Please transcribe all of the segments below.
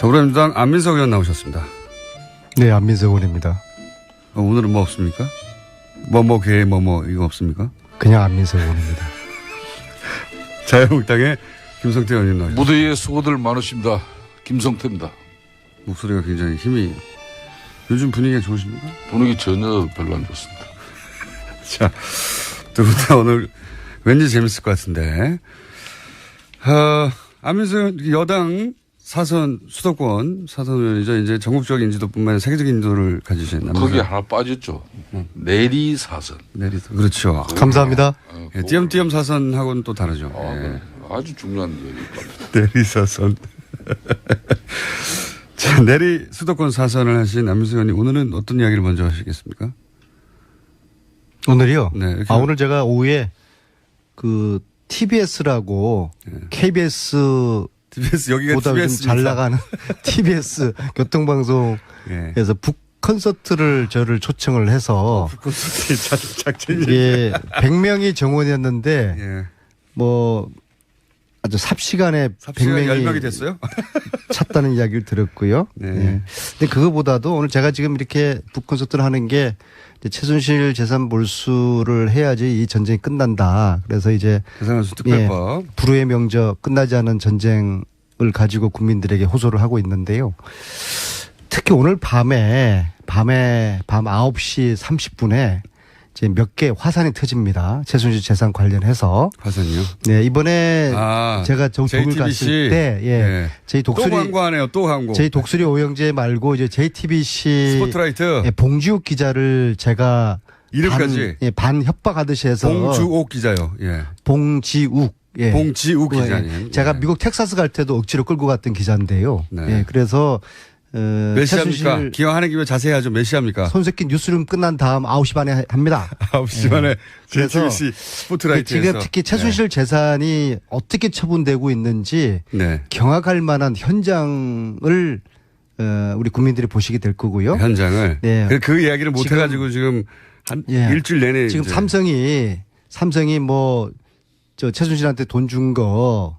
더불어민주당 안민석 의원 나오셨습니다. 네, 안민석 의원입니다. 오늘은 뭐 없습니까? 개 이거 없습니까? 그냥 안민석 의원입니다. 자유한국당의 김성태 의원님 나오셨습니다. 무대에 수고들 많으십니다. 김성태입니다. 목소리가 굉장히 힘이 요즘 분위기가 좋으십니까? 분위기 전혀 별로 안 좋습니다. 자, 두 분 다 오늘 왠지 재밌을 것 같은데 안민석 여당 사선 수도권 사선 의원이죠. 이제 전국적 인지도뿐만 아니라 세계적 인지도를 가지신 거기에 하나 빠졌죠. 내리사선. 그렇죠. 감사합니다. 예, 띄엄띄엄 사선하고는 또 다르죠. 예. 아주 중요한 얘기입니다. 내리사선. 자, 내리 수도권 사선을 하신 안민석 의원님 오늘은 어떤 이야기를 먼저 하시겠습니까? 오늘이요? 네. 오늘 제가 오후에 그 TBS라고 KBS 여기가 보다 좀 TBS 잘 나가는 TBS 교통방송에서 북 콘서트를 저를 초청을 해서 콘서트 작전이 이게 100명이 정원이었는데 예. 뭐 아주 삽시간에 100명이 10명이 됐어요? 찼다는 이야기를 들었고요. 네. 네. 근데 그거보다도 오늘 제가 지금 이렇게 북 콘서트를 하는 게 최순실 재산 몰수를 해야지 이 전쟁이 끝난다. 그래서 이제 재산몰수 특별법 불후의 명저 끝나지 않은 전쟁을 가지고 국민들에게 호소를 하고 있는데요. 특히 오늘 밤 9시 30분에 이제 몇 개 화산이 터집니다. 최순실 재산 관련해서. 화산이요? 네, 이번에 제가 독일 갔을 때, 네. 저희 독수리. 또 광고하네요, 또 광고. 저희 독수리 오영재 말고 이제 JTBC. 스포트라이트. 봉지욱 기자를 제가. 이름까지. 반 협박하듯이 해서. 봉주옥 기자요, 예. 봉지욱. 예. 봉지욱 기자님. 제가 미국 텍사스 갈 때도 억지로 끌고 갔던 기자인데요. 네. 예, 그래서 몇 시합니까? 기왕하는 김에 자세히 하죠. 몇 시합니까? 손석희 뉴스룸 끝난 다음 9시 반에 합니다. 9시 반에 JTBC 스포트라이트에서. 지금 특히 최순실 재산이 어떻게 처분되고 있는지 경악할 만한 현장을 우리 국민들이 보시게 될 거고요. 현장을. 네. 그 이야기를 못 해가지고 지금 한 일주일 내내. 지금 이제. 삼성이 뭐 저 최순실한테 돈 준 거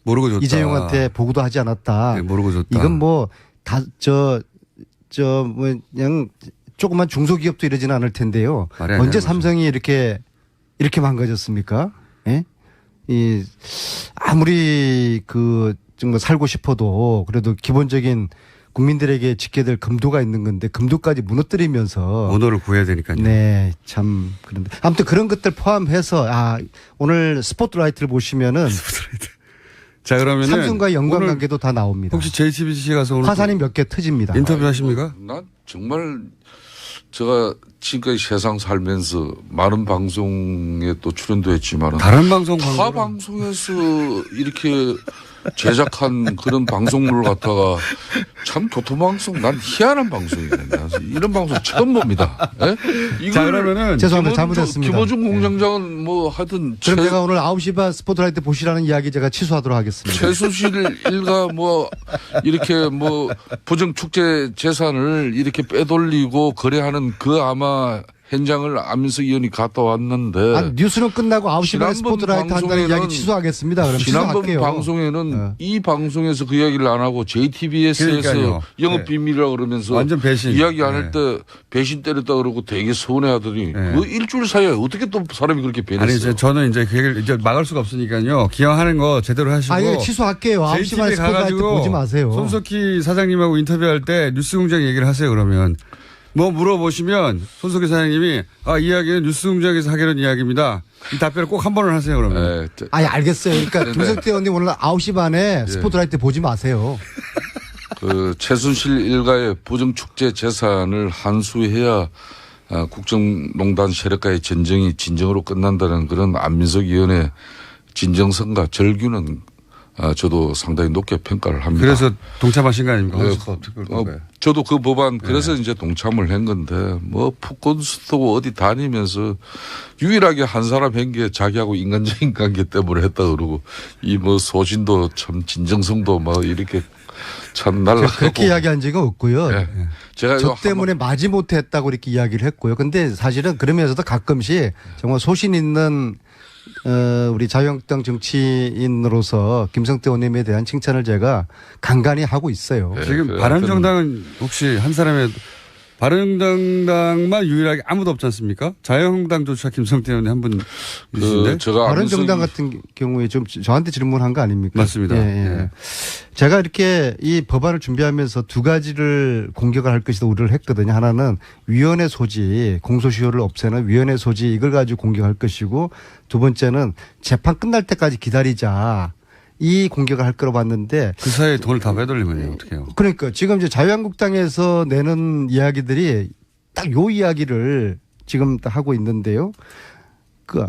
모르고 줬다. 이재용한테 보고도 하지 않았다. 네, 모르고 줬다. 이건 뭐 뭐 그냥 조그만 중소기업도 이러지는 않을 텐데요. 언제 삼성이 이렇게 망가졌습니까? 예? 아무리 정말 살고 싶어도 그래도 기본적인 국민들에게 지켜야 될 금도가 있는 건데 금도까지 무너뜨리면서 언어를 구해야 되니까요. 네, 참 그런데 아무튼 그런 것들 포함해서 오늘 스포트라이트를 보시면은 자, 그러면은 삼성과의 연관관계도 다 나옵니다. 혹시 JTBC 가서 오늘 화산이 몇 개 터집니다. 인터뷰 하십니까? 난 정말 제가 지금까지 세상 살면서 많은 방송에 또 출연도 했지만 다른 방송 타 방송에서 이렇게 제작한 그런 방송물을 갖다가 참 교통방송 난 희한한 방송이네. 이런 방송 처음 봅니다. 예? 자, 그러면은 죄송합니다. 잘못했습니다. 김어준 공장장은 뭐 하여튼 그럼 제가 오늘 9시 반 스포트라이트 보시라는 이야기 제가 취소하도록 하겠습니다. 최순실 일가 뭐 이렇게 뭐 부정축제 재산을 이렇게 빼돌리고 거래하는 그 아마 현장을 안민석 의원이 갔다 왔는데. 뉴스는 끝나고 9시 반에 스포트라이트 한다는 이야기 취소하겠습니다. 그럼 지난번 취소할게요. 방송에는 이 방송에서 그 이야기를 안 하고 JTBS에서 영업비밀이라고 그러면서 완전 배신. 이야기 안 할 때 배신 때렸다 그러고 되게 서운해하더니 그 일주일 사이에 어떻게 또 사람이 그렇게 변했어요? 아니, 저는 이제 그 얘기를 이제 막을 수가 없으니까요. 기왕하는 거 제대로 하시고. 취소할게요. 9시 반에 스포트라이트 보지 마세요. 손석희 사장님하고 인터뷰할 때 뉴스공장 얘기를 하세요. 그러면. 뭐 물어보시면 손석희 사장님이 이야기는 뉴스공장에서 하기로는 이야기입니다. 이 답변을 꼭 한 번을 하세요. 그러면. 알겠어요. 그러니까 김성태 의원님 오늘 9시 반에 스포트라이트 보지 마세요. 그 최순실 일가의 부정축제 재산을 환수해야 국정농단 세력과의 전쟁이 진정으로 끝난다는 그런 안민석 의원의 진정성과 절규는 저도 상당히 높게 평가를 합니다. 그래서 동참하신 거 아닙니까? 저도 그 법안 그래서 이제 동참을 한 건데 뭐 푸콘스토고 어디 다니면서 유일하게 한 사람 한 게 자기하고 인간적인 관계 때문에 했다 그러고 이 뭐 소신도 참 진정성도 막 이렇게 참 날라가고 그렇게 이야기한 적은 없고요. 네. 제가 저 때문에 마지못해 했다고 이렇게 이야기를 했고요. 근데 사실은 그러면서도 가끔씩 정말 소신 있는 우리 자유한국당 정치인으로서 김성태 의원님에 대한 칭찬을 제가 간간히 하고 있어요. 네, 지금 바른정당은 혹시 한 사람의 바른정당만 유일하게 아무도 없지 않습니까? 자유한국당조차 김성태 의원이 한 분 계신데. 바른정당 같은 경우에 좀 저한테 질문한 거 아닙니까? 맞습니다. 예, 예. 예. 제가 이렇게 이 법안을 준비하면서 두 가지를 공격을 할 것이다 우려를 했거든요. 하나는 위원회 소지, 공소시효를 없애는 위원회 소지 이걸 가지고 공격할 것이고 두 번째는 재판 끝날 때까지 기다리자. 이 공격을 할 거로 봤는데 그 사이에 돈을 다 빼돌리면요. 어떻게 해요? 그러니까 지금 이제 자유한국당에서 내는 이야기들이 딱 요 이야기를 지금 하고 있는데요. 그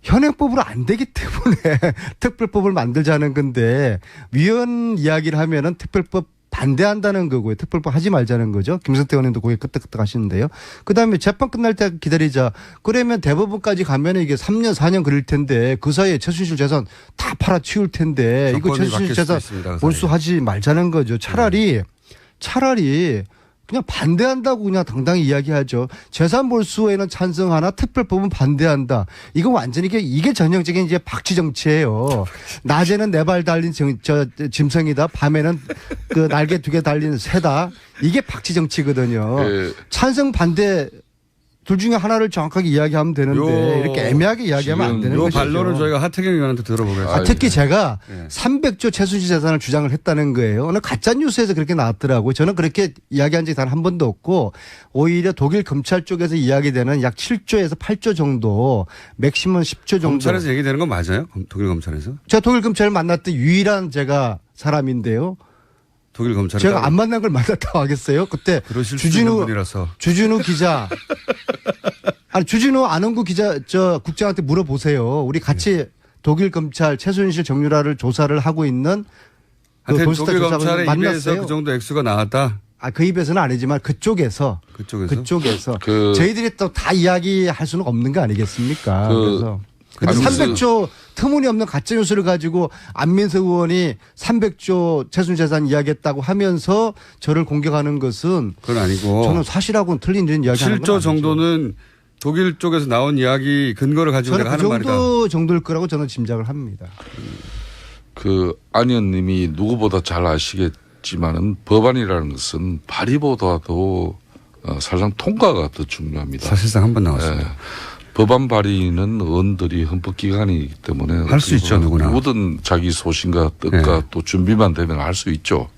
현행법으로 안 되기 때문에 특별법을 만들자는 건데 위헌 이야기를 하면은 특별법 반대한다는 거고요. 특별법 하지 말자는 거죠. 김성태 의원님도 거기에 끄떡끄떡 하시는데요. 그다음에 재판 끝날 때 기다리자. 그러면 대법원까지 가면 이게 3년 4년 걸릴 텐데 그 사이에 최순실 재산 다 팔아치울 텐데 이거 최순실 재산 몰수하지 말자는 거죠. 차라리 그냥 반대한다고 그냥 당당히 이야기하죠. 재산 몰수에는 찬성하나 특별법은 반대한다. 이거 완전히 이게 전형적인 이제 박쥐 정치예요. 낮에는 네 발 달린 짐승이다. 밤에는 그 날개 두 개 달린 새다. 이게 박쥐 정치거든요. 네. 찬성 반대 둘 중에 하나를 정확하게 이야기하면 되는데 이렇게 애매하게 이야기하면 안 되는 것이죠. 이 반론은 저희가 하태경 의원한테 들어보겠습니다. 특히 제가 300조 최순실 재산을 주장을 했다는 거예요. 오늘 가짜 뉴스에서 그렇게 나왔더라고요. 저는 그렇게 이야기한 적이 단 한 번도 없고 오히려 독일 검찰 쪽에서 이야기되는 약 7조에서 8조 정도 맥시멈 10조 정도. 검찰에서 얘기되는 건 맞아요? 독일 검찰에서? 제가 독일 검찰을 만났던 유일한 제가 사람인데요. 독일 검찰 제가 안 만난 걸 만났다고 하겠어요? 그때 주진우 기자 아니 주진우 안원구 기자 국장한테 물어보세요. 우리 같이 독일 검찰 최순실 정유라를 조사를 하고 있는 그 독일 검찰의 입에서 그 정도 액수가 나왔다. 그 입에서는 아니지만 그쪽에서 저희들이 또 다 이야기할 수는 없는 거 아니겠습니까? 그래서. 근데 300조 터무니없는 가짜뉴스를 가지고 안민석 의원이 300조 최순실 재산 이야기했다고 하면서 저를 공격하는 것은 그건 아니고 저는 사실하고는 틀린 이야기하는 건 7조 정도는 독일 쪽에서 나온 이야기 근거를 가지고 내가 하는 말이다. 그 정도 정도일 거라고 저는 짐작을 합니다. 그 안 의원님이 누구보다 잘 아시겠지만은 법안이라는 것은 발의보다도 사실상 통과가 더 중요합니다. 사실상 한 번 나왔습니다. 네. 법안 발의는 의원들이 헌법기관이기 때문에 할 수 있죠. 누구든 자기 소신과 뜻과 또 준비만 되면 할 수 있죠.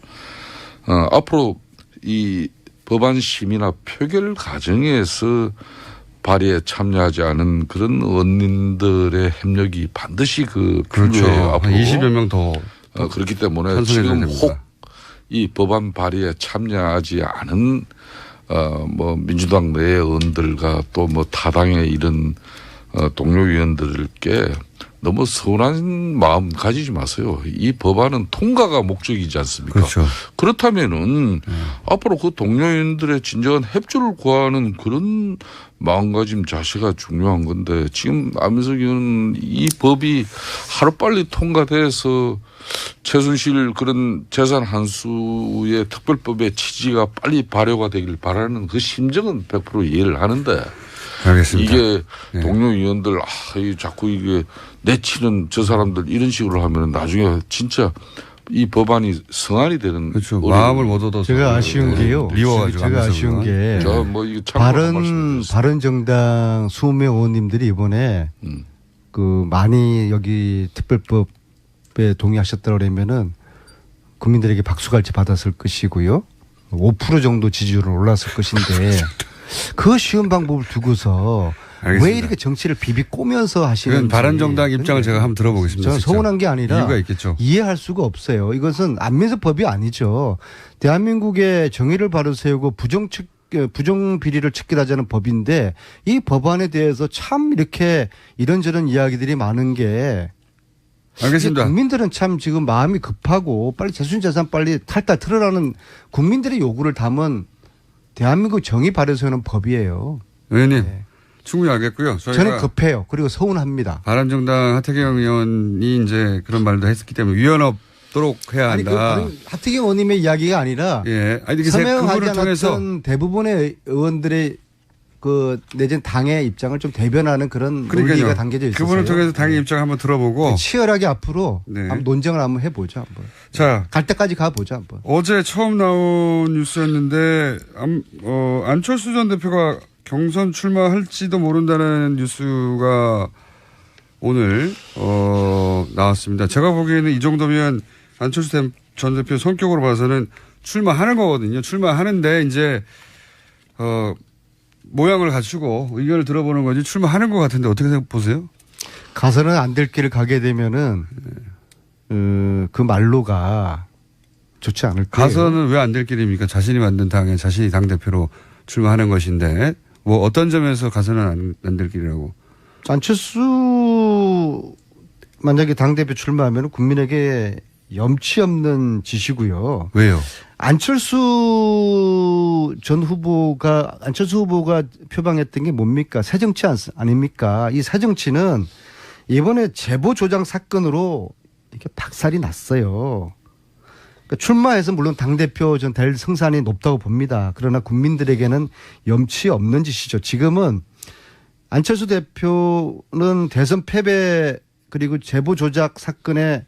앞으로 이 법안 심의나 표결 과정에서 발의에 참여하지 않은 그런 의원님들의 협력이 반드시 필요해요. 앞으로 20여 명 더. 그렇기 때문에 지금 혹 이 법안 발의에 참여하지 않은 민주당 내 의원들과 또 타당의 이런 동료 의원들께 너무 서운한 마음 가지지 마세요. 이 법안은 통과가 목적이지 않습니까? 그렇죠. 그렇다면은 앞으로 그 동료 의원들의 진정한 협조를 구하는 그런 마음가짐 자세가 중요한 건데 지금 안민석 의원은 이 법이 하루빨리 통과돼서 최순실 그런 재산 한수의 특별법의 취지가 빨리 발효가 되길 바라는 그 심정은 100% 이해를 하는데 알겠습니다. 이게 동료 의원들 자꾸 이게 내치는 저 사람들 이런 식으로 하면 나중에 진짜 이 법안이 성안이 되는 그렇죠. 마음을 못 얻어서 제가 아쉬운 게요. 미워가지고 제가 아쉬운 게 바른정당 20명 의원님들이 이번에 많이 여기 특별법에 동의하셨다 그러면은 국민들에게 박수갈채 받았을 것이고요. 5% 정도 지지율은 올랐을 것인데 그 쉬운 방법을 두고서 알겠습니다. 왜 이렇게 정치를 비비꼬면서 하시는지. 바른정당 입장을 제가 한번 들어보겠습니다. 저는 서운한 게 아니라 이유가 있겠죠. 이해할 수가 없어요. 이것은 안민석 법이 아니죠. 대한민국의 정의를 바로 세우고 부정 비리를 척결하자는 법인데 이 법안에 대해서 참 이렇게 이런저런 이야기들이 많은 게 알겠습니다. 국민들은 참 지금 마음이 급하고 빨리 최순실 재산 빨리 탈탈 털으라는 국민들의 요구를 담은 대한민국 정의 바로 세우는 법이에요. 의원님. 네. 충분히 알겠고요. 저는 급해요. 그리고 서운합니다. 바른정당 하태경 의원이 이제 그런 말도 했기 때문에 위헌 없도록 해야 한다. 하태경 의원님의 이야기가 아니라 서명하지 않았던 대부분의 의원들의 내진 당의 입장을 좀 대변하는 그런 논리가 담겨져 있어요. 그분을 통해서 당의 입장을 한번 들어보고 치열하게 앞으로 네. 한번 논쟁을 한번 해보죠. 한번. 자, 갈 때까지 가보죠. 한번. 어제 처음 나온 뉴스였는데 안철수 전 대표가 경선 출마할지도 모른다는 뉴스가 오늘 나왔습니다. 제가 보기에는 이 정도면 안철수 전 대표 성격으로 봐서는 출마하는 거거든요. 출마하는데 이제 모양을 갖추고 의견을 들어보는 거지 출마하는 것 같은데 어떻게 보세요? 가서는 안 될 길을 가게 되면은 그 말로가 좋지 않을 거예요. 가서는 왜 안 될 길입니까? 자신이 만든 당에 자신이 당대표로 출마하는 것인데 뭐 어떤 점에서 가서는 안 될 길이라고. 안철수 만약에 당대표 출마하면 국민에게 염치 없는 짓이고요. 왜요? 안철수 후보가 표방했던 게 뭡니까? 새정치 아닙니까? 이 새정치는 이번에 제보 조작 사건으로 이렇게 박살이 났어요. 그러니까 출마해서 물론 당대표 전 될 성산이 높다고 봅니다. 그러나 국민들에게는 염치 없는 짓이죠. 지금은 안철수 대표는 대선 패배 그리고 제보 조작 사건의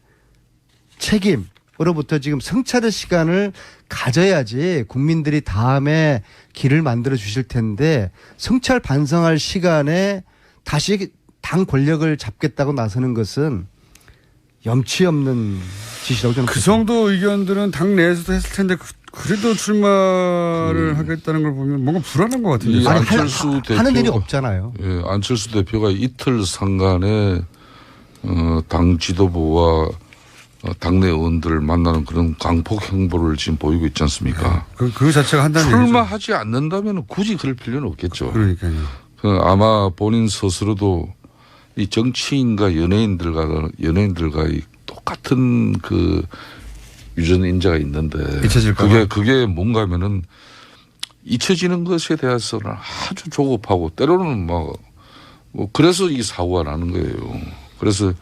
책임으로부터 지금 성찰의 시간을 가져야지 국민들이 다음에 길을 만들어 주실 텐데 성찰 반성할 시간에 다시 당 권력을 잡겠다고 나서는 것은 염치 없는 짓이라고 저는 그 정도 의견들은 당 내에서도 했을 텐데 그래도 출마를 하겠다는 걸 보면 뭔가 불안한 것 같은데. 이 아니, 안철수 하는 일이 대표가- 없잖아요. 예, 안철수 대표가 이틀 상간에 당 지도부와 당내 의원들을 만나는 그런 강폭 행보를 지금 보이고 있지 않습니까? 그 자체가 한다는 얘기죠. 출마하지 않는다면 굳이 그럴 필요는 없겠죠. 그러니까요. 아마 본인 스스로도 이 정치인과 연예인들과 이 똑같은 그 유전 인자가 있는데 잊혀질까 봐. 그게 뭔가 하면은 잊혀지는 것에 대해서는 아주 조급하고 때로는 뭐 그래서 이 사고가 나는 거예요. 그래서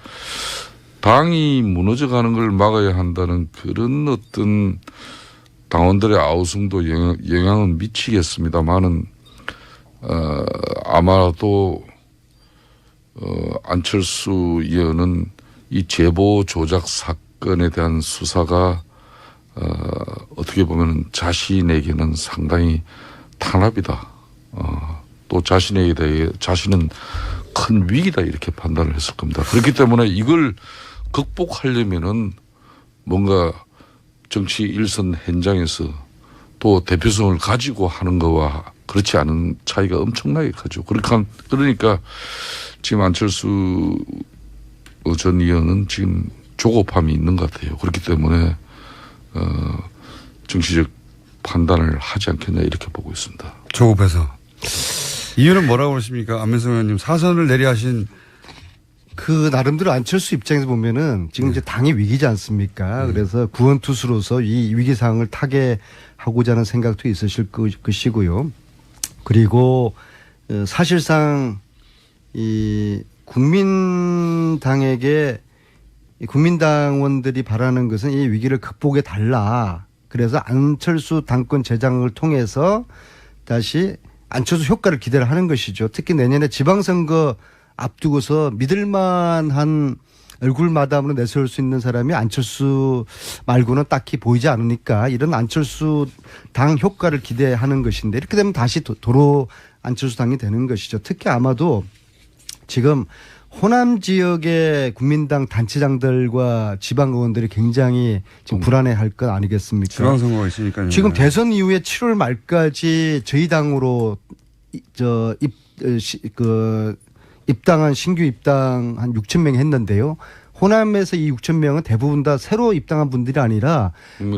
당이 무너져가는 걸 막아야 한다는 그런 어떤 당원들의 아우성도 영향은 미치겠습니다만은 아마도 안철수 의원은 이 제보 조작 사건에 대한 수사가 어떻게 보면 자신에게는 상당히 탄압이다. 또 자신에게 대해 자신은 큰 위기다 이렇게 판단을 했을 겁니다. 그렇기 때문에 이걸 극복하려면은 뭔가 정치 일선 현장에서 또 대표성을 가지고 하는 거와 그렇지 않은 차이가 엄청나게 크죠. 그러니까 지금 안철수 전 의원은 지금 조급함이 있는 것 같아요. 그렇기 때문에 정치적 판단을 하지 않겠냐 이렇게 보고 있습니다. 조급해서. 이유는 뭐라고 그러십니까? 안민석 의원님 사선을 내리하신. 그 나름대로 안철수 입장에서 보면은 지금 이제 당이 위기지 않습니까? 그래서 구원투수로서 이 위기 상황을 타개하고자 하는 생각도 있으실 것이고요. 그리고 사실상 이 국민당에게 국민당원들이 바라는 것은 이 위기를 극복해 달라. 그래서 안철수 당권 재장을 통해서 다시 안철수 효과를 기대를 하는 것이죠. 특히 내년에 지방선거 앞두고서 믿을만한 얼굴 마담으로 내세울 수 있는 사람이 안철수 말고는 딱히 보이지 않으니까 이런 안철수 당 효과를 기대하는 것인데 이렇게 되면 다시 도로 안철수 당이 되는 것이죠. 특히 아마도 지금 호남 지역의 국민당 단체장들과 지방 의원들이 굉장히 지금 불안해할 것 아니겠습니까? 지방선거가 있으니까요. 지금 대선 이후에 7월 말까지 저희 당으로 입당한 신규 입당 한 6천 명이 했는데요. 호남에서 이 6천 명은 대부분 다 새로 입당한 분들이 아니라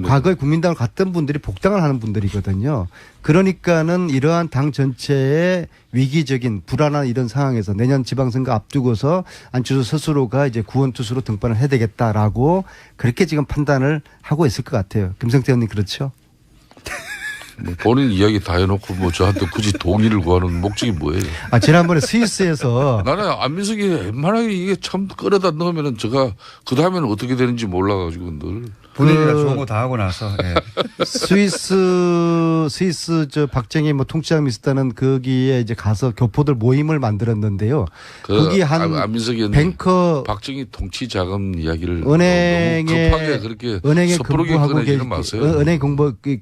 과거에 국민당을 갔던 분들이 복당을 하는 분들이거든요. 그러니까는 이러한 당 전체의 위기적인 불안한 이런 상황에서 내년 지방선거 앞두고서 안철수 스스로가 이제 구원투수로 등판을 해야 되겠다라고 그렇게 지금 판단을 하고 있을 것 같아요. 김성태 의원님 그렇죠? 본인 이야기 다 해놓고 뭐 저한테 굳이 동의를 구하는 목적이 뭐예요? 지난번에 스위스에서 나는 안민석이 웬만하게 이게 참 끌어다 넣으면은 제가 그 다음에는 어떻게 되는지 몰라가지고 늘 본인이가 좋은 거 다 하고 나서. 예. 스위스 저 박정희 뭐 통치장이 있었다는 거기에 이제 가서 교포들 모임을 만들었는데요. 거기 한 안민석이 뱅커 박정희 통치 자금 이야기를 은행에 너무 급하게 그렇게 은행에 섣부르게 꺼내지는 마세요. 은행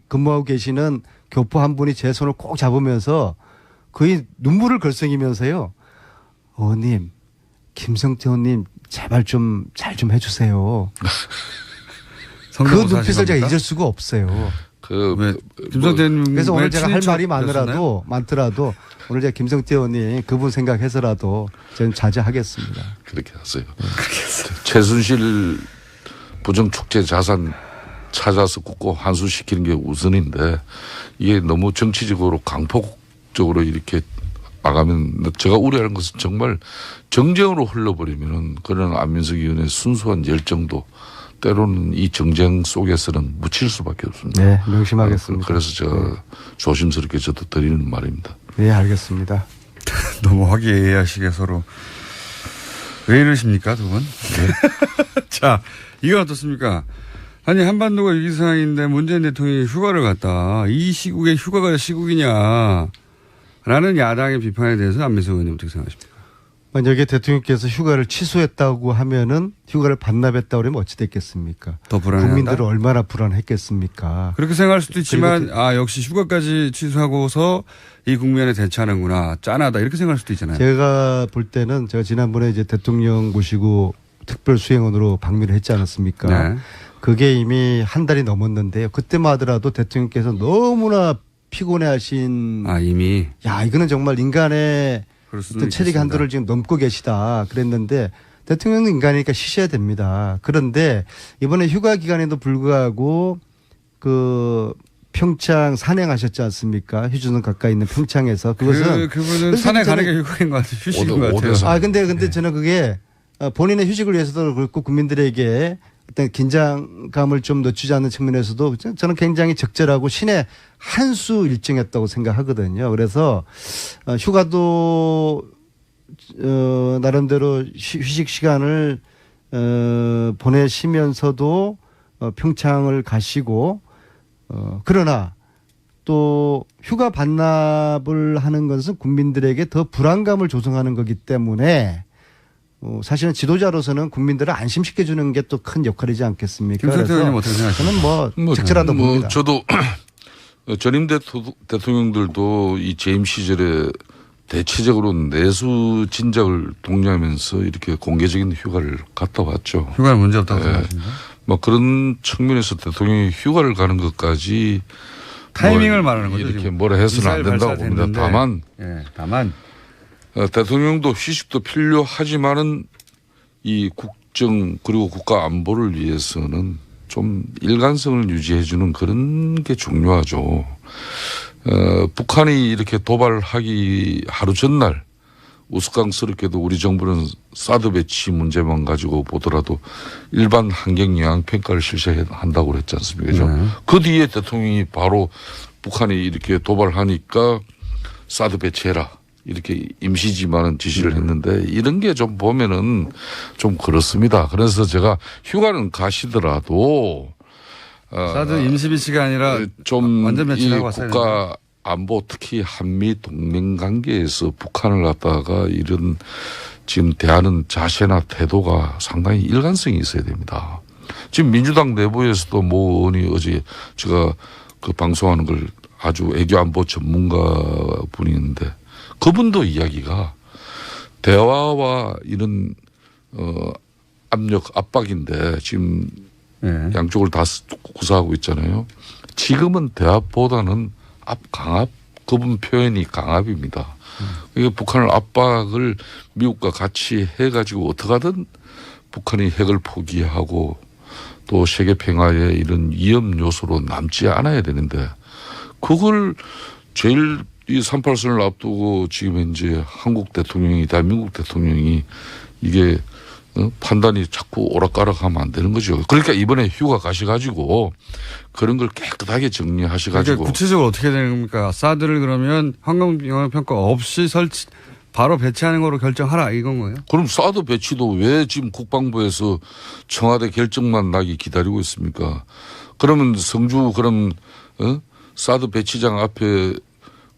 근무하고 계시는 교포 한 분이 제 손을 꼭 잡으면서 거의 눈물을 걸썩이면서요. 어님, 김성태 의원님 제발 좀 잘 좀 해주세요. 그 눈빛을 제가 잊을 수가 없어요. 김성태 의원님 그래서 오늘 제가 할 말이 많더라도 오늘 제가 김성태 의원님 그분 생각해서라도 저는 자제하겠습니다. 그렇게 하세요. 최순실 부정축제 자산 찾아서 굽고 환수시키는 게 우선인데 이게 너무 정치적으로 강폭적으로 이렇게 나가면 제가 우려하는 것은 정말 정쟁으로 흘러버리면은 그런 안민석 의원의 순수한 열정도 때로는 이 정쟁 속에서는 묻힐 수밖에 없습니다. 네, 명심하겠습니다. 그래서 제가 조심스럽게 저도 드리는 말입니다. 네, 알겠습니다. 너무 화기애애하시게 서로. 왜 이러십니까, 두 분? 네. 자, 이건 어떻습니까? 아니, 한반도가 위기 상황인데 문재인 대통령이 휴가를 갔다. 이 시국에 휴가가 시국이냐. 라는 야당의 비판에 대해서 안민석 의원님 어떻게 생각하십니까? 만약에 대통령께서 휴가를 취소했다고 하면은 휴가를 반납했다고 그러면 어찌 됐겠습니까? 더 불안하다. 국민들은 얼마나 불안했겠습니까? 그렇게 생각할 수도 있지만 역시 휴가까지 취소하고서 이 국면에 대처하는구나. 짠하다. 이렇게 생각할 수도 있잖아요. 제가 볼 때는 제가 지난번에 이제 대통령 모시고 특별 수행원으로 방문을 했지 않았습니까? 네. 그게 이미 한 달이 넘었는데요. 그때만 하더라도 대통령께서 너무나 피곤해하신. 이미. 야, 이거는 정말 인간의 어떤 체력 한도를 지금 넘고 계시다 그랬는데 대통령은 인간이니까 쉬셔야 됩니다. 그런데 이번에 휴가 기간에도 불구하고 그 평창 산행하셨지 않습니까? 휴전선 가까이 있는 평창에서 그것은 그분은 산에 가는 게 휴가인 것 같아요. 휴식인 것 같아요. 근데 저는 그게 본인의 휴식을 위해서도 그렇고 국민들에게 어떤 긴장감을 좀 늦추지 않는 측면에서도 저는 굉장히 적절하고 신의 한 수 일정이었다고 생각하거든요. 그래서 휴가도 나름대로 휴식 시간을 보내시면서도 평창을 가시고 그러나 또 휴가 반납을 하는 것은 국민들에게 더 불안감을 조성하는 거기 때문에 사실은 지도자로서는 국민들을 안심시켜주는 게 또 큰 역할이지 않겠습니까? 김성태 의원님 어떻게 생각하십니까? 저는 적절하다고 봅니다. 저도 전임 대통령들도 이 재임 시절에 대체적으로 내수 진작을 독려하면서 이렇게 공개적인 휴가를 갔다 왔죠. 휴가는 문제 없다고 생각하십니까? 뭐 그런 측면에서 대통령이 휴가를 가는 것까지 타이밍을 말하는 거죠. 이렇게 뭐라 해서는 안 된다고 봅니다. 다만 대통령도 휴식도 필요하지만은 이 국정 그리고 국가 안보를 위해서는 좀 일관성을 유지해 주는 그런 게 중요하죠. 북한이 이렇게 도발하기 하루 전날 우스꽝스럽게도 우리 정부는 사드 배치 문제만 가지고 보더라도 일반 환경 영향 평가를 실시한다고 그랬지 않습니까? 그죠? 그 뒤에 대통령이 바로 북한이 이렇게 도발하니까 사드 배치해라. 이렇게 임시지만은 지시를 했는데 이런 게 좀 보면은 좀 그렇습니다. 그래서 제가 휴가는 가시더라도 사드 임시 배치가 아니라 좀 완전 배치라고 이 국가 안보 특히 한미 동맹 관계에서 북한을 갖다가 이런 지금 대하는 자세나 태도가 상당히 일관성이 있어야 됩니다. 지금 민주당 내부에서도 모 의원이 어제 제가 그 방송하는 걸 아주 외교 안보 전문가 분이 있는데 그분도 이야기가 대화와 이런 압박인데 지금 양쪽을 다 구사하고 있잖아요. 지금은 대화보다는 강압 그분 표현이 강압입니다. 이게 북한을 압박을 미국과 같이 해가지고 어떻게든 북한이 핵을 포기하고 또 세계 평화에 이런 위험 요소로 남지 않아야 되는데 그걸 제일 이 38선을 앞두고 지금 현재 한국 대통령이 대한민국 대통령이 이게 판단이 자꾸 오락가락하면 안 되는 거죠. 그러니까 이번에 휴가 가셔가지고 그런 걸 깨끗하게 정리하셔가지고. 그러니까 구체적으로 어떻게 되는 겁니까? 사드를 그러면 환경영향 평가 없이 바로 배치하는 거로 결정하라 이건 거예요? 그럼 사드 배치도 왜 지금 국방부에서 청와대 결정만 나기 기다리고 있습니까? 그러면 성주 사드 배치장 앞에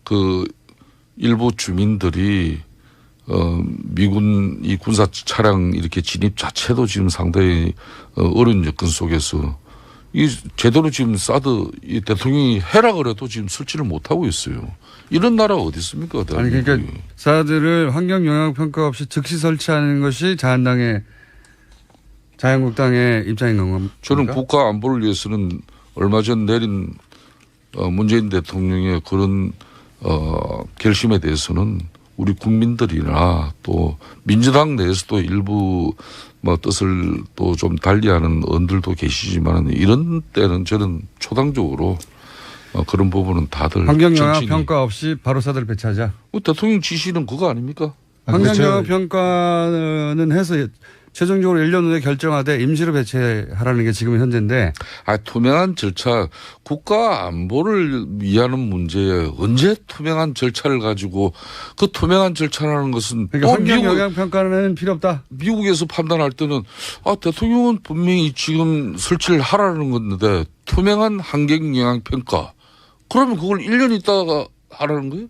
그 일부 주민들이 미군 이 군사 차량 이렇게 진입 자체도 지금 상당히 어려운 여건 속에서 이 제대로 지금 사드 이 대통령이 해라 그래도 지금 설치를 못 하고 있어요. 이런 나라가 어디 있습니까? 아니 그러니까 사드를 환경 영향 평가 없이 즉시 설치하는 것이 자유한국당의 입장인 건가요? 저는 국가 안보를 위해서는 얼마 전 내린 문재인 대통령의 그런 결심에 대해서는 우리 국민들이나 또 민주당 내에서도 일부 뭐 뜻을 또 좀 달리하는 언들도 계시지만 이런 때는 저는 초당적으로 그런 부분은 다들 환경 영향 평가 없이 바로 사드를 배치하자. 대통령 지시는 그거 아닙니까? 환경 영향 평가는 해서 최종적으로 1년 후에 결정하되 임시로 배치하라는 게 지금 현재인데. 투명한 절차, 국가 안보를 위하는 문제에 언제 투명한 절차를 가지고 그 투명한 절차라는 것은 그러니까 환경 영향 평가는 필요 없다. 미국에서 판단할 때는 대통령은 분명히 지금 설치를 하라는 건데 투명한 환경 영향 평가. 그러면 그걸 1년 있다가 하라는 거예요?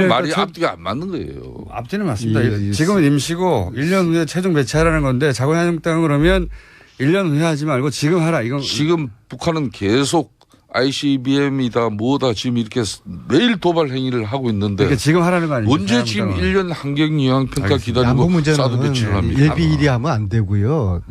말이 앞뒤가 안 맞는 거예요. 앞뒤는 맞습니다. 지금은 임시고 1년 후에 최종 배치하라는 건데 자유한국당은 그러면 1년 후에 하지 말고 지금 하라. 이건 지금 북한은 계속 ICBM이다 뭐다 지금 이렇게 매일 도발 행위를 하고 있는데 그러니까 지금 하라는 거 아닙니까? 언제 지금 1년 환경 영향 평가 기다리고 사드 배치를 합니까? 일비일비하면 안 되고요.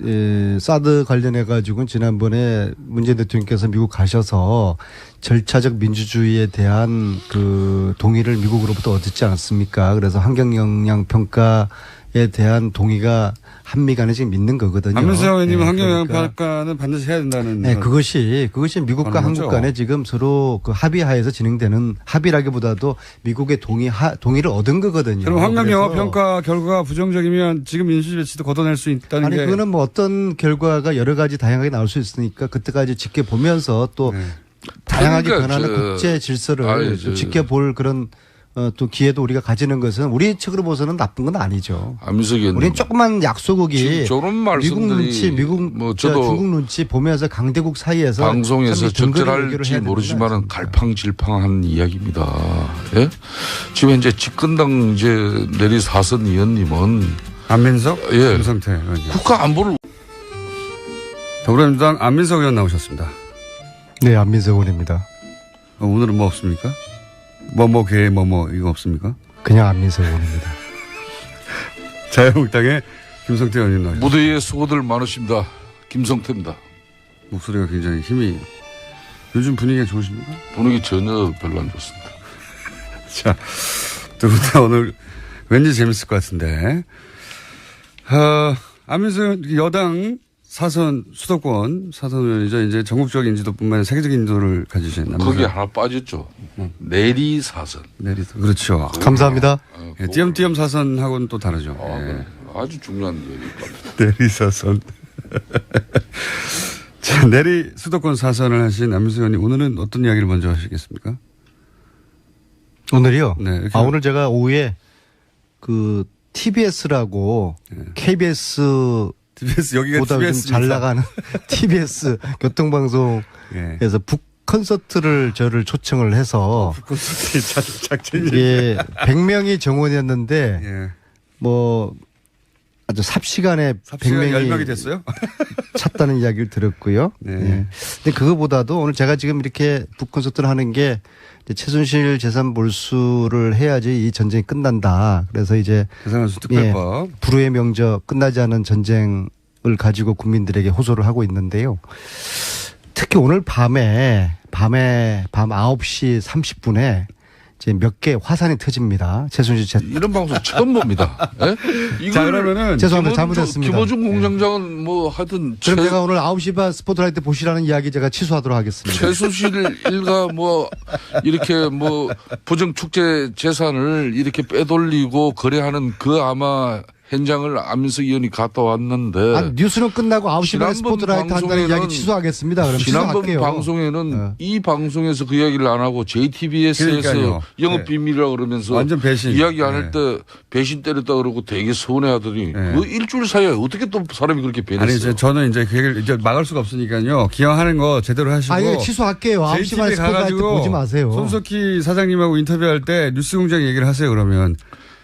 사드 관련해 가지고는 지난번에 문재인 대통령께서 미국 가셔서 절차적 민주주의에 대한 그 동의를 미국으로부터 얻었지 않았습니까? 그래서 환경 영향 평가에 대한 동의가 한미 간에 지금 있는 거거든요. 안민석 의원님은 환경 영향 평가는 반드시 해야 된다는. 네, 그것이 미국과 한국 간에 지금 서로 그 합의하에서 진행되는 합의라기보다도 미국의 동의를 얻은 거거든요. 그럼 환경 영향 평가 결과가 부정적이면 지금 민주주의 배치도 걷어낼 수 있다는 게. 그거는 뭐 어떤 결과가 여러 가지 다양하게 나올 수 있으니까 그때까지 지켜보면서 또 다양하게 변하는 국제 질서를 지켜볼 그런 또 기회도 우리가 가지는 것은 우리 측으로 보서는 나쁜 건 아니죠. 안민석 의원님. 우리는 조그만 약소국이 미국 눈치, 중국 눈치 보면서 강대국 사이에서 방송에서 적절할지 모르지만 갈팡질팡한 이야기입니다. 예? 지금 현재 집권당 이제 내리 사선 의원님은 안민석, 김성태 의원님. 국가 안보를 더불어민주당 안민석 의원 나오셨습니다. 네, 안민석 의원입니다. 오늘은 뭐 없습니까? 이거 없습니까? 그냥 안민석 의원입니다. 자유한국당의 김성태 의원님 나오셨습니다. 무대에 수고들 많으십니다. 김성태입니다. 목소리가 굉장히 힘이 요즘 분위기가 좋으십니까? 분위기 전혀 별로 안 좋습니다. 자, 두 분 다 오늘 왠지 재밌을 것 같은데 안민석 여당 수도권 사선 의원이죠. 이제 전국적인 인지도뿐만 아니라 세계적인 인지도를 가지신. 거기 하나 빠졌죠. 내리 사선. 그렇죠. 감사합니다. 띄엄띄엄 사선하고는 또 다르죠. 네. 아주 중요한 얘기입니다. 내리 사선. 자, 내리 수도권 사선을 하신 안민석 의원님 오늘은 어떤 이야기를 먼저 하시겠습니까? 오늘이요? 네. 오늘 제가 오후에 그 TBS라고 KBS 여기가 보다 TBS 잘 나가는 TBS 교통방송에서 북 콘서트를 저를 초청을 해서 이게 100명이 정원이었는데 뭐 아주 삽시간에 100명이 열명이 됐어요? 찼다는 이야기를 들었고요. 네. 근데 그거보다도 오늘 제가 지금 이렇게 북 콘서트를 하는 게 최순실 재산 몰수를 해야지 이 전쟁이 끝난다. 그래서 이제 특별법 불후의 명저 끝나지 않은 전쟁을 가지고 국민들에게 호소를 하고 있는데요. 특히 오늘 밤 9시 30분에 이제 몇 개 화산이 터집니다. 최순실 재산. 이런 방송 처음 봅니다. 네? 자, 그러면은 죄송합니다. 잘못했습니다. 김어준 공장장은 뭐 하여튼 그럼 제가 오늘 9시 반 스포트라이트 보시라는 이야기 제가 취소하도록 하겠습니다. 최순실 일가 뭐 이렇게 뭐 부정축제 재산을 이렇게 빼돌리고 거래하는 그 아마 현장을 안민석 의원이 갔다 왔는데 뉴스는 끝나고 9시 반에 스포트라이트 한다는 이야기 취소하겠습니다. 그럼 지난번 취소할게요. 방송에는 이 방송에서 그 이야기를 안 하고 JTBS에서 그러니까요. 영업 비밀이라고 그러면서 완전 배신. 이야기 안 할 때 배신 때렸다 그러고 되게 서운해하더니 그 일주일 사이에 어떻게 또 사람이 그렇게 아니 변했어요? 이제 저는 이제 그 얘기를 이제 막을 수가 없으니까요. 기왕하는 거 제대로 하시고. 예, 취소할게요. 9시 반에 스포트라이트 보지 마세요. 손석희 사장님하고 인터뷰할 때 뉴스공장 얘기를 하세요. 그러면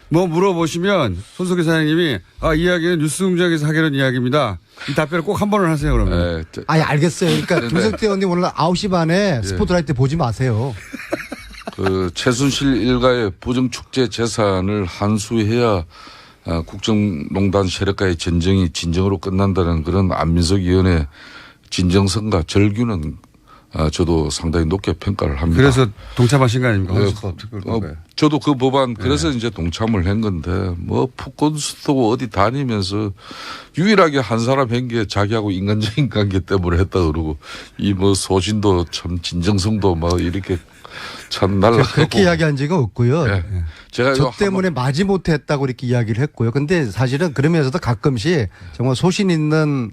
뭐 물어보시면 손석희 사장님이 이 이야기는 뉴스공장에서 하기로 이야기입니다. 이 답변을 꼭 한 번을 하세요. 그러면. 알겠어요. 그러니까 김성태 의원님 오늘 9시 반에 스포트라이트 보지 마세요. 그 최순실 일가의 부정축제 재산을 환수해야 국정농단 세력과의 전쟁이 진정으로 끝난다는 그런 안민석 의원의 진정성과 절규는 저도 상당히 높게 평가를 합니다. 그래서 동참하신 거 아닙니까? 헌수법 특별법에. 저도 그 법안 그래서 이제 동참을 한 건데 뭐 푸콘스토고 어디 다니면서 유일하게 한 사람 한 게 자기하고 인간적인 관계 때문에 했다 그러고 이 뭐 소신도 참 진정성도 막 이렇게 참 날라가고 그렇게 이야기한 적은 없고요. 네. 제가 저 때문에 마지못해 했다고 이렇게 이야기를 했고요. 근데 사실은 그러면서도 가끔씩 정말 소신 있는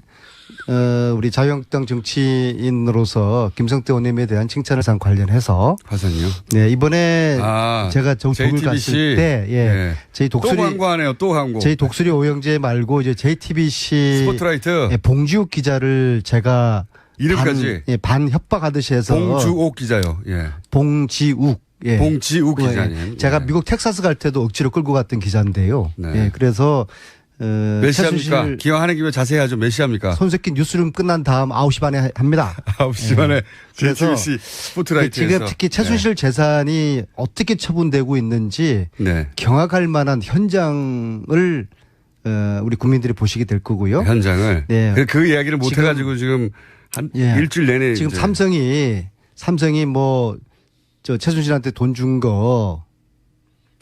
우리 자유한국당 정치인으로서 김성태 의원님에 대한 칭찬을 상 관련해서 화선이요? 네, 이번에 제가 독일 갔을 때 저희 독수리 또 광고하네요. 또 광고. 저희 독수리 오영재 말고 이제 JTBC 스포트라이트 봉지욱 기자를 제가 이름까지 반 협박하듯이 해서 봉주옥 기자요. 예. 봉지욱 봉지욱 기자님. 제가 미국 텍사스 갈 때도 억지로 끌고 갔던 기자인데요. 네. 그래서 몇 시합니까? 기왕하는 김에 자세히 하죠. 몇 시합니까? 손석희 뉴스룸 끝난 다음 9시 반에 합니다. 9시 반에 JTBC 스포트라이트에서. 지금 특히 최순실 재산이 어떻게 처분되고 있는지 경악할 만한 현장을 우리 국민들이 보시게 될 거고요. 현장을. 네. 그 이야기를 못 해가지고 지금 한 일주일 내내 지금 이제. 삼성이 뭐 최순실한테 돈 준 거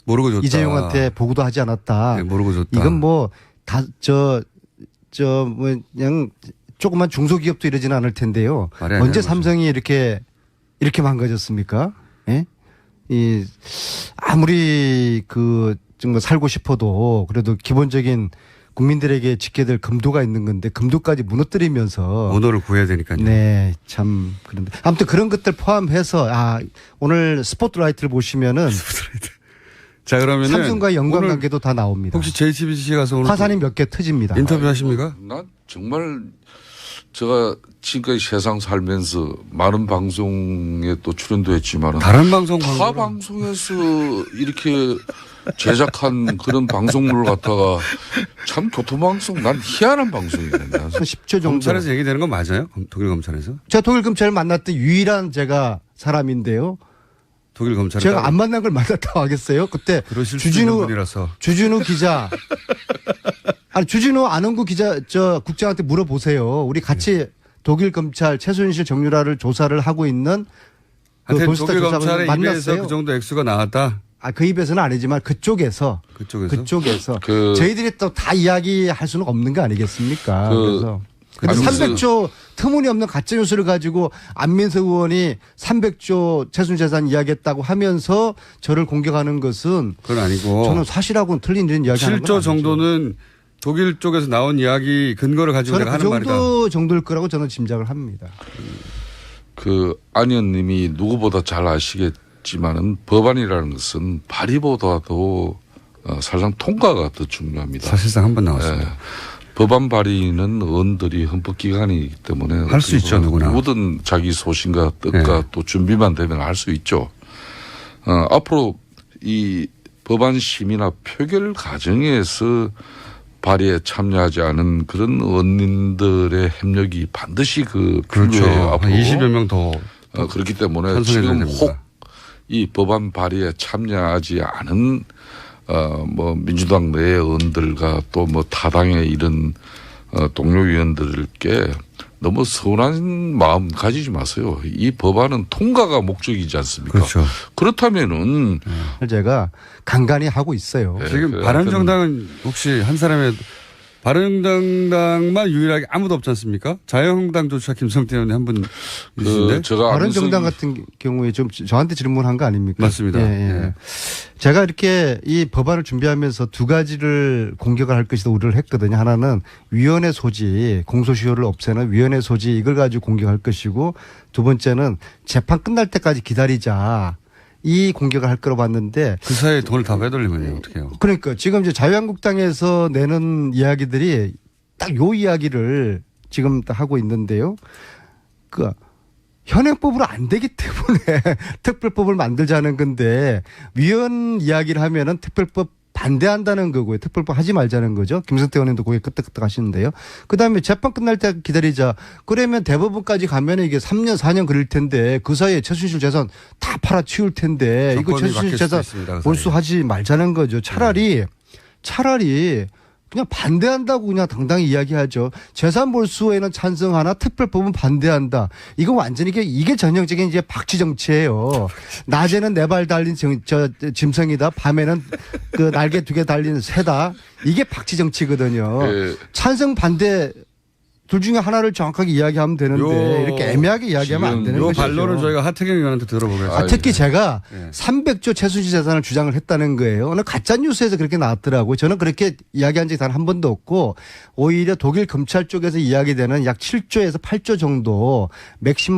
모르고 줬다. 이재용한테 보고도 하지 않았다. 네, 모르고 줬다. 이건 뭐 뭐 그냥 조그만 중소기업도 이러지는 않을 텐데요. 언제 삼성이 이렇게 망가졌습니까? 예? 아무리 정말 살고 싶어도 그래도 기본적인 국민들에게 지켜야 될 금도가 있는 건데 금도까지 무너뜨리면서 언어를 구해야 되니까요. 네, 참 그런데 아무튼 그런 것들 포함해서 오늘 스포트라이트를 보시면은 자, 그러면은 삼성과 연관관계도 다 나옵니다. 혹시 JTBC 가서 오늘 화산이 몇 개 터집니다. 인터뷰 하십니까? 난 정말 제가 지금까지 세상 살면서 많은 방송에 또 출연도 했지만 다른 방송 타 방송에서 이렇게 제작한 그런 방송물을 갖다가 참 교통방송 난 희한한 방송이네. 10초 정도. 검찰에서 얘기되는 건 맞아요? 독일 검찰에서? 제가 독일 검찰을 만났던 유일한 제가 사람인데요. 독일 검찰 제가 안 만난 걸 만났다고 하겠어요? 그때 주진우 기자 주진우 안원구 기자 국장한테 물어보세요. 우리 같이 독일 검찰 최순실 정유라를 조사를 하고 있는 독일 검찰의 입에서 그 정도 액수가 나왔다. 그 입에서는 아니지만 그쪽에서 저희들이 또 다 이야기할 수는 없는 거 아니겠습니까? 그래서 300조 터무니없는 가짜뉴스를 가지고 안민석 의원이 300조 최순실 재산 이야기했다고 하면서 저를 공격하는 것은 그건 아니고 저는 사실하고는 틀린 이야기 하는 건 7조 정도는 독일 쪽에서 나온 이야기 근거를 가지고 내가 하는 말이다. 그 정도 정도일 거라고 저는 짐작을 합니다. 안 의원님이 누구보다 잘 아시겠지만은 법안이라는 것은 발의보다도 사실상 통과가 더 중요합니다. 사실상 한 번 나왔습니다. 법안 발의는 의원들이 헌법기관이기 때문에 할 수 있죠, 누구나. 누구든 자기 소신과 뜻과 또 준비만 되면 할 수 있죠. 앞으로 이 법안 심의나 표결 과정에서 발의에 참여하지 않은 그런 의원님들의 협력이 반드시 필요해요. 앞으로 20여 명 더. 그렇기 때문에 지금 혹 이 법안 발의에 참여하지 않은 민주당 내의 의원들과 또 타당의 이런 동료 의원들께 너무 서운한 마음 가지지 마세요. 이 법안은 통과가 목적이지 않습니까? 그렇죠. 그렇다면은 제가 간간히 하고 있어요. 지금 바른정당은 혹시 한 사람의 바른정당만 유일하게 아무도 없지 않습니까? 자유한국당조차 김성태 의원이 한 분 있으신데. 제가 바른정당 같은 경우에 좀 저한테 질문한 거 아닙니까? 맞습니다. 예. 제가 이렇게 이 법안을 준비하면서 두 가지를 공격을 할 것이다 우려를 했거든요. 하나는 위원회 소지, 공소시효를 없애는 위원회 소지 이걸 가지고 공격할 것이고 두 번째는 재판 끝날 때까지 기다리자. 이 공격을 할 거로 봤는데 그 사이에 돈을 다 빼돌리면 어떻게 해요? 그러니까 지금 이제 자유한국당에서 내는 이야기들이 딱 요 이야기를 지금 딱 하고 있는데요. 그 현행법으로 안 되기 때문에 특별법을 만들자는 건데 위헌 이야기를 하면은 특별법 반대한다는 거고요. 특별법 하지 말자는 거죠. 김성태 의원님도 거기에 끄떡끄떡 하시는데요. 그다음에 재판 끝날 때 기다리자. 그러면 대법원까지 가면 이게 3년 4년 걸릴 텐데 그 사이에 최순실 재산 다 팔아치울 텐데 이거 최순실 재산 몰수하지 말자는 거죠. 차라리 그냥 반대한다고 그냥 당당히 이야기하죠. 재산 몰수에는 찬성하나 특별법은 반대한다. 이거 완전히 이게 전형적인 이제 박쥐 정치예요. 낮에는 네 발 달린 짐승이다. 밤에는 그 날개 2개 달린 새다. 이게 박쥐 정치거든요. 찬성 반대 둘 중에 하나를 정확하게 이야기하면 되는데 이렇게 애매하게 이야기하면 안 되는 요 거죠. 반론은 저희가 하태경 의원한테 들어보겠습니다. 특히 제가 300조 최순실 재산을 주장을 했다는 거예요. 오늘 가짜뉴스에서 그렇게 나왔더라고요. 저는 그렇게 이야기한 적이 단 한 번도 없고 오히려 독일 검찰 쪽에서 이야기되는 약 7조에서 8조 정도 맥시멈